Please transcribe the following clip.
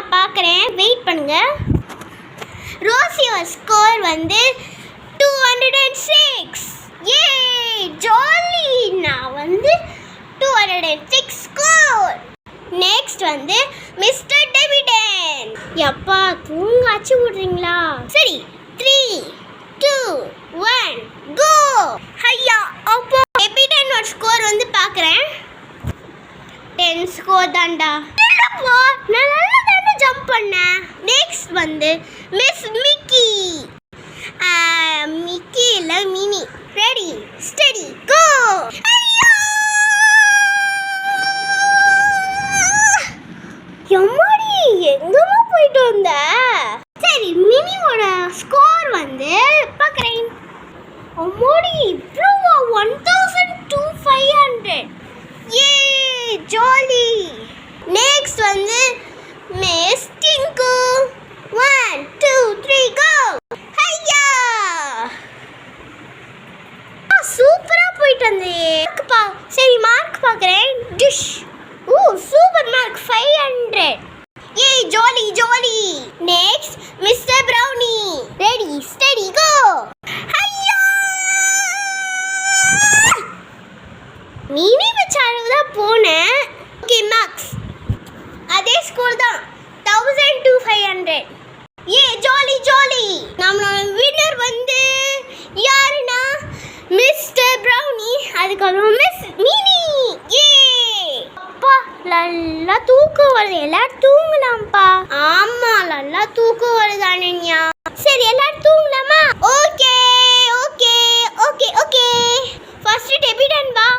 நான் பார்க்குறேன், வெயிட் பண்ணுங்க. ரோசியோட ஸ்கோர் வந்து 206. ஏ ஜாலி, நான் வந்து 206 ஸ்கோர். நெக்ஸ்ட் வந்து மிஸ்டர் டெவிடன். எப்பா தூங்காச்சு விடுறீங்களா? சரி, 3 2 1 கோ. ஹையா அப்போ டெவிடனோட ஸ்கோர் வந்து பார்க்குறேன். 10 ஸ்கோர் தான்டா. இல்லப்பா, நான் நல்லா தானே ஜம்ப் பண்ணேன். நெக்ஸ்ட் வந்து மிஸ் மிக்கி. மிக்கி இல்லை, மினி. ரெடி ஸ்டடி கோ. எம்மாடி, எங்கம்மா போயிட்டு வந்த? சரி, மினியோட ஸ்கோர் வந்து பார்க்குறேன். அம்மாடி, இவ்வளோவா? 12,500. ஏ ஜாலி. நெக்ஸ்ட் வந்து மிஸ் டிங்கு. 1 2 3 கோ. ஹையா, சூப்பரா போயிட்டு வந்தே. சரி, மார்க் பார்க்குறேன். டிஷ். Oh super mark, 500. ஏ jolly jolly. Next mister Brownie. Ready steady go. ஹையா, மினி வச்ச அளவு தான் போனேன். ஓகே, மார்க்ஸ் அதே ஸ்கோர் தான், 12,500. ஏ ஜாலி ஜாலி. நம்மளோட வின்னர் வந்து யாருன்னா மிஸ்டர் ப்ரௌனி, அதுக்கப்புறம் மிஸ் மினி. ஏ அப்பா, நல்லா தூக்கம் வருது. எல்லாரும் தூங்கலாம்ப்பா. ஆமா, நல்லா தூக்கம் வருது அனன்யா. சரி, எல்லாரும் தூங்கலாமா? Okay okay okay okay. First டெபிடன் வா.